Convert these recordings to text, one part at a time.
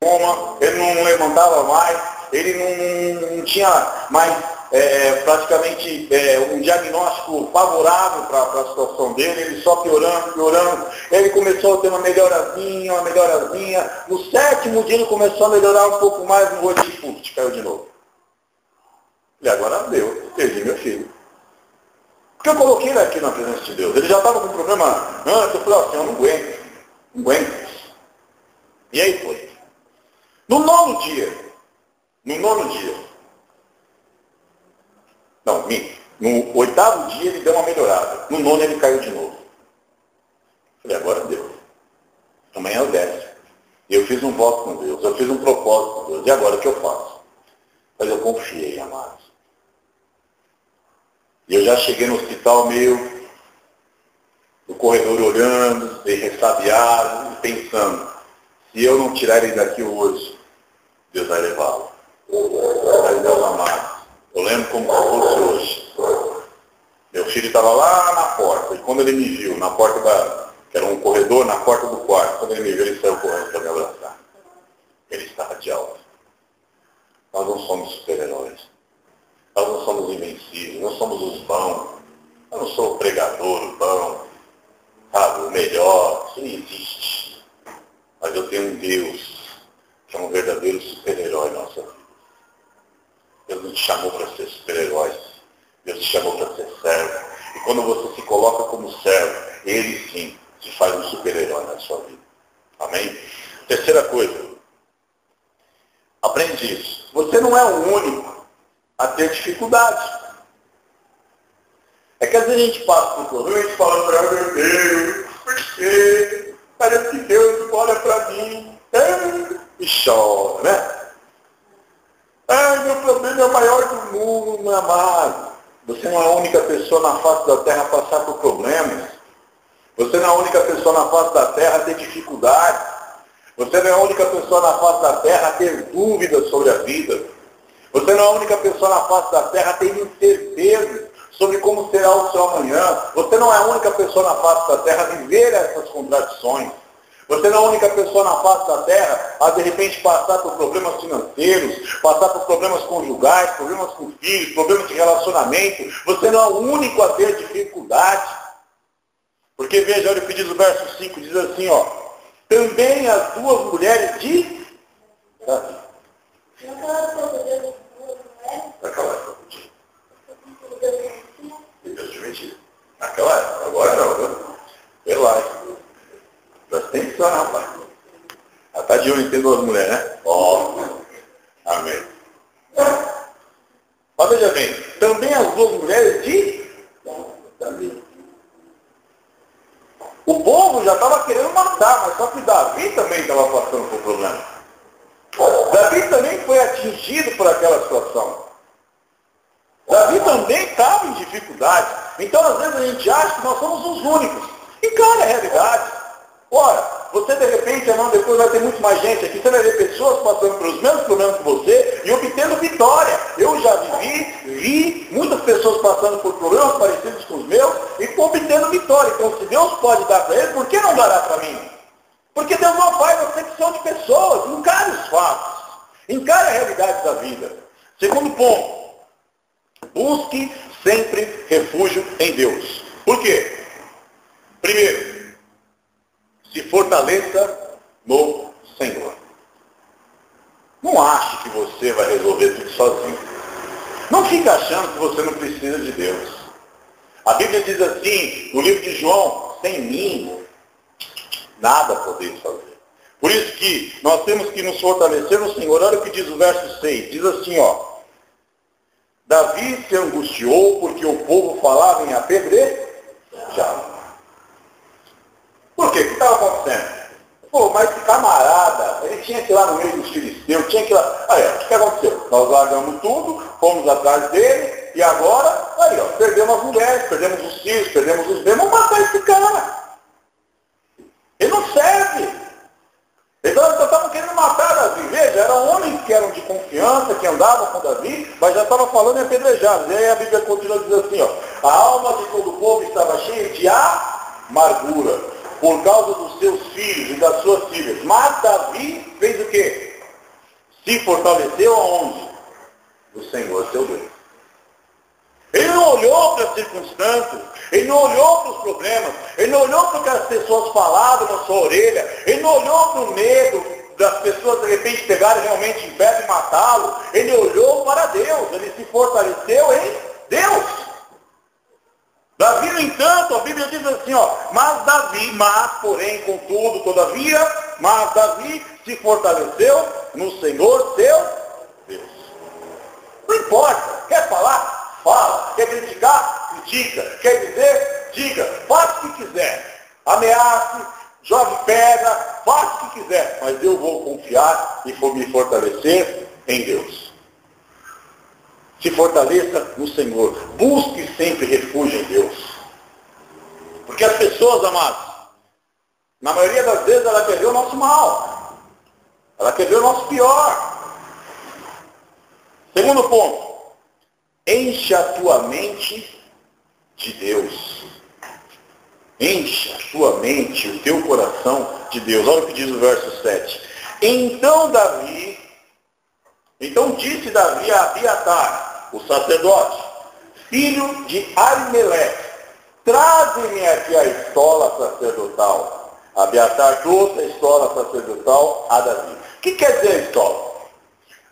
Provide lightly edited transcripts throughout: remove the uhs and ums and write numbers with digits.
coma, ele não levantava mais, ele não tinha mais praticamente um diagnóstico favorável para a situação dele, ele só piorando. Ele começou a ter uma melhorazinha. No 7º dia ele começou a melhorar um pouco mais, no 8º, caiu de novo. E agora deu, perdi meu filho. Porque eu coloquei ele aqui na presença de Deus. Ele já estava com um problema antes, eu falei assim, eu não aguento. E aí foi. No 9º dia, no 8º dia ele deu uma melhorada. No 9º ele caiu de novo. Falei, agora deu. Amanhã eu desço. E eu fiz um voto com Deus, eu fiz um propósito com Deus. E agora o que eu faço? Mas eu confiei, amados. E eu já cheguei no hospital meio, no corredor olhando, meio ressabiado, pensando, se eu não tirar ele daqui hoje, Deus vai levá-lo. Mas Deus amado, eu lembro como se fosse hoje. Meu filho estava lá na porta, e quando ele me viu, na porta que era um corredor, na porta do quarto, quando ele me viu, ele saiu correndo para me abraçar. Ele estava de alta. Nós não somos super-heróis. Nós não somos invencíveis, não somos os bons. Eu não sou o pregador, o bom, sabe, o melhor. Isso não existe. Mas eu tenho um Deus que é um verdadeiro super-herói na nossa vida. Deus não te chamou para ser super-herói. Deus te chamou para ser servo. E quando você se coloca como servo, Ele sim te faz um super-herói na sua vida. Amém? Terceira coisa. Aprende isso. Você não é o único a ter dificuldade. É que às vezes a gente passa por problema e a gente fala para meu Deus, por quê? Parece que Deus olha para mim e chora, né? Ai, meu problema é o maior do mundo, meu amado. Você não é a única pessoa na face da terra a passar por problemas. Você não é a única pessoa na face da terra a ter dificuldade. Você não é a única pessoa na face da terra a ter dúvidas sobre a vida. Você não é a única pessoa na face da terra a ter incerteza sobre como será o seu amanhã. Você não é a única pessoa na face da terra a viver essas contradições. Você não é a única pessoa na face da terra a, de repente, passar por problemas financeiros, passar por problemas conjugais, problemas com filhos, problemas de relacionamento. Você não é o único a ter dificuldade. Porque, veja, olha o que diz o verso 5, diz assim, ó. Também as duas mulheres de Davi. Naquela época. Deus te mentira. Naquela época. Agora não, viu? Relaxa. Presta atenção, rapaz. Ela está de olho em ter duas mulheres, né? Ó. Amém. Mas veja bem, também as duas mulheres de Davi. O povo já estava querendo matar, mas só que Davi também estava passando por problema. Davi também foi atingido por aquela situação. Davi também estava em dificuldade. Então, às vezes, a gente acha que nós somos os únicos. Encara a realidade. Ora, você de repente, irmão, depois vai ter muito mais gente aqui. Você vai ver pessoas passando pelos mesmos problemas que você e obtendo vitória. Eu já vi muitas pessoas passando por problemas parecidos com os meus e obtendo vitória. Então, se Deus pode dar para eles, por que não dará para mim? Porque Deus não faz acepção de pessoas. Encare os fatos. Encare a realidade da vida. Segundo ponto. Busque sempre refúgio em Deus. Por quê? Primeiro, se fortaleça no Senhor. Não ache que você vai resolver tudo sozinho. Não fique achando que você não precisa de Deus. A Bíblia diz assim, no livro de João, sem mim, nada podeis fazer. Por isso que nós temos que nos fortalecer no Senhor. Olha o que diz o verso 6. Diz assim, ó. Davi se angustiou porque o povo falava em apedrejar. Por quê? O que estava acontecendo? Pô, mas esse camarada, ele tinha que ir lá no meio dos filisteus, tinha que ir lá. Aí, ó, o que aconteceu? Nós largamos tudo, fomos atrás dele, e agora, aí, ó, perdemos as mulheres, perdemos os filhos, perdemos os bens, vamos matar esse cara. Ele não serve. Então eles estavam querendo matar Davi. Veja, eram homens que eram de confiança, que andavam com Davi, mas já estavam falando em apedrejados. E aí a Bíblia continua dizendo assim, ó, a alma de todo o povo estava cheia de amargura, por causa dos seus filhos e das suas filhas. Mas Davi fez o quê? Se fortaleceu aonde? O Senhor seu Deus. Ele não olhou para as circunstâncias, ele não olhou para os problemas, ele não olhou para o que as pessoas falavam na sua orelha, ele não olhou para o medo das pessoas de repente pegarem realmente em pé e matá-lo, ele olhou para Deus, ele se fortaleceu em Deus. Davi, no entanto, a Bíblia diz assim, porém, contudo, todavia, mas Davi se fortaleceu no Senhor seu Deus. Não importa, quer falar? Fala. Quer criticar? Critica. Quer dizer? Diga. Faça o que quiser. Ameace, jogue pedra, faça o que quiser. Mas eu vou confiar e vou me fortalecer em Deus. Se fortaleça no Senhor. Busque sempre refúgio em Deus. Porque as pessoas, amados, na maioria das vezes ela quer ver o nosso mal. Ela quer ver o nosso pior. Segundo ponto. Encha a tua mente de Deus. Encha a tua mente, o teu coração de Deus. Olha o que diz o verso 7. Então disse Davi a Abiatar, o sacerdote, filho de Aimeleque, traze-me aqui a estola sacerdotal. Abiatar trouxe a estola sacerdotal a Davi. O que quer dizer a estola?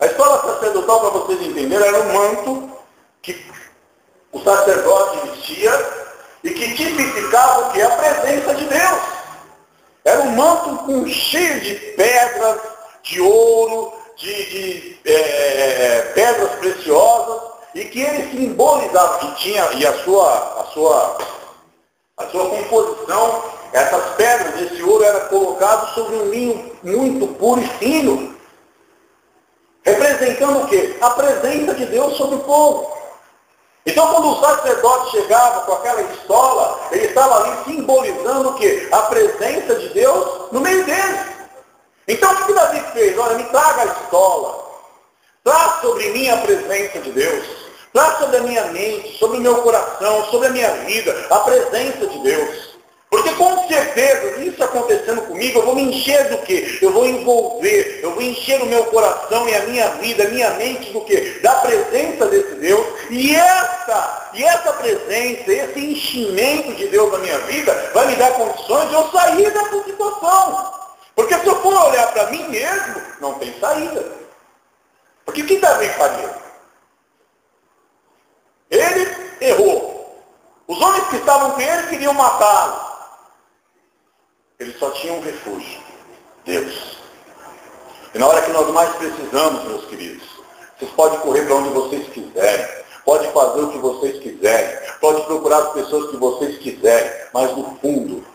A estola sacerdotal, para vocês entenderem, era um manto que o sacerdote vestia e que tipificava o que? A presença de Deus. Era um manto cheio de pedras, de ouro, de pedras preciosas, e que ele simbolizava, que tinha, e a sua composição, essas pedras, esse ouro era colocado sobre um linho muito puro e fino, representando o quê? A presença de Deus sobre o povo. Então, quando o sacerdote chegava com aquela estola, ele estava ali simbolizando o quê? A presença de Deus no meio dele. Então, o que Davi fez? Olha, me traga a estola. Traz sobre mim a presença de Deus. Traz sobre a minha mente, sobre o meu coração, sobre a minha vida, a presença de Deus. Porque com certeza, isso acontecendo comigo, eu vou me encher do quê? Eu vou envolver, eu vou encher o meu coração e a minha vida, a minha mente do quê? Da presença desse Deus. E essa presença, esse enchimento de Deus na minha vida, vai me dar condições de eu sair dessa situação. Porque se eu for olhar para mim mesmo, não tem saída. Porque o que Davi faria? Ele errou. Os homens que estavam com ele queriam matá-lo. Ele só tinha um refúgio, Deus. E na hora que nós mais precisamos, meus queridos, vocês podem correr para onde vocês quiserem, podem fazer o que vocês quiserem, podem procurar as pessoas que vocês quiserem, mas no fundo,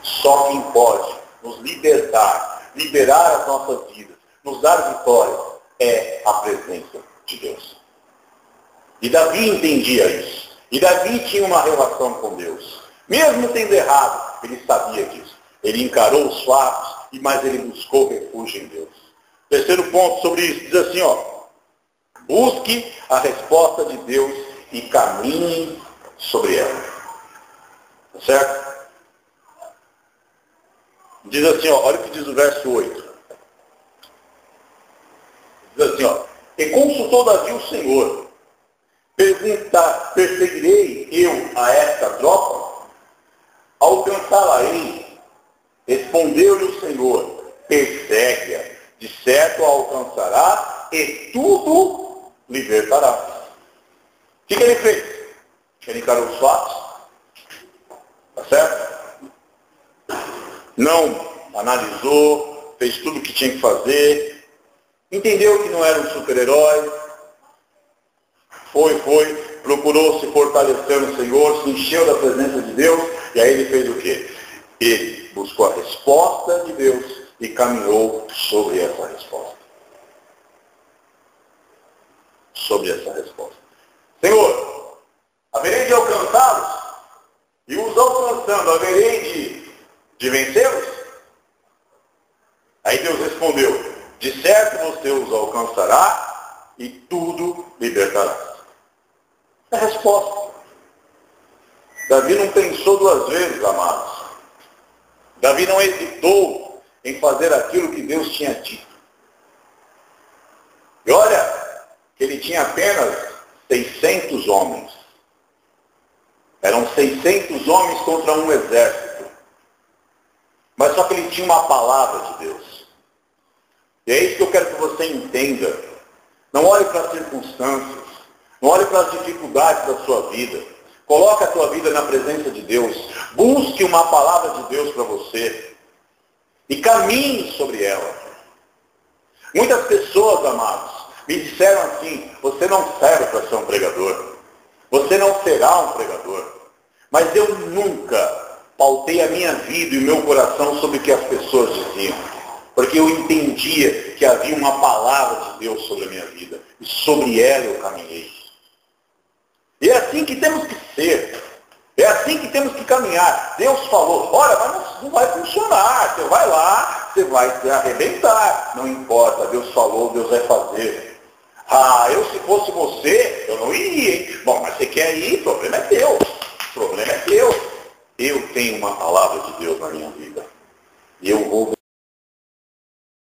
só quem pode nos libertar as nossas vidas, nos dar vitória, é a presença de Deus. E Davi entendia isso. E Davi tinha uma relação com Deus. Mesmo tendo errado, ele sabia disso. Ele encarou os fatos, mas ele buscou refúgio em Deus. Terceiro ponto sobre isso, diz assim, busque a resposta de Deus e caminhe sobre ela. Tá certo? Diz assim, olha o que diz o verso 8. Diz assim, e consultou Davi o Senhor. Perseguirei eu a esta tropa? Alcançá-la-ei? Respondeu-lhe o Senhor, persegue-a, de certo a alcançará e tudo libertará. O que ele fez? Ele encarou os fatos, tá certo? Não analisou, fez tudo o que tinha que fazer, entendeu que não era um super-herói, procurou se fortalecer no Senhor, se encheu da presença de Deus, e aí ele fez o quê? Ele buscou a resposta de Deus e caminhou sobre essa resposta. Sobre essa resposta. Senhor, haverei de alcançá-los? E os alcançando, haverei de vencê-los? Aí Deus respondeu, de certo você os alcançará e tudo libertará. É a resposta. Davi não pensou duas vezes, amados. Davi não hesitou em fazer aquilo que Deus tinha dito. que ele tinha apenas 600 homens. Eram 600 homens contra um exército. Mas só que ele tinha uma palavra de Deus. E é isso que eu quero que você entenda. Não olhe para as circunstâncias. Não olhe para as dificuldades da sua vida. Coloque a tua vida na presença de Deus. Busque uma palavra de Deus para você. E caminhe sobre ela. Muitas pessoas, amados, me disseram assim: você não serve para ser um pregador. Você não será um pregador. Mas eu nunca pautei a minha vida e o meu coração sobre o que as pessoas diziam. Porque eu entendia que havia uma palavra de Deus sobre a minha vida. E sobre ela eu caminhei. E é assim que temos que ser. É assim que temos que caminhar. Deus falou, olha, mas não vai funcionar. Você vai lá, você vai se arrebentar. Não importa, Deus falou, Deus vai fazer. Ah, eu se fosse você, eu não iria, hein? Bom, mas você quer ir, o problema é teu. O problema é teu. Eu tenho uma palavra de Deus na minha vida. E eu vou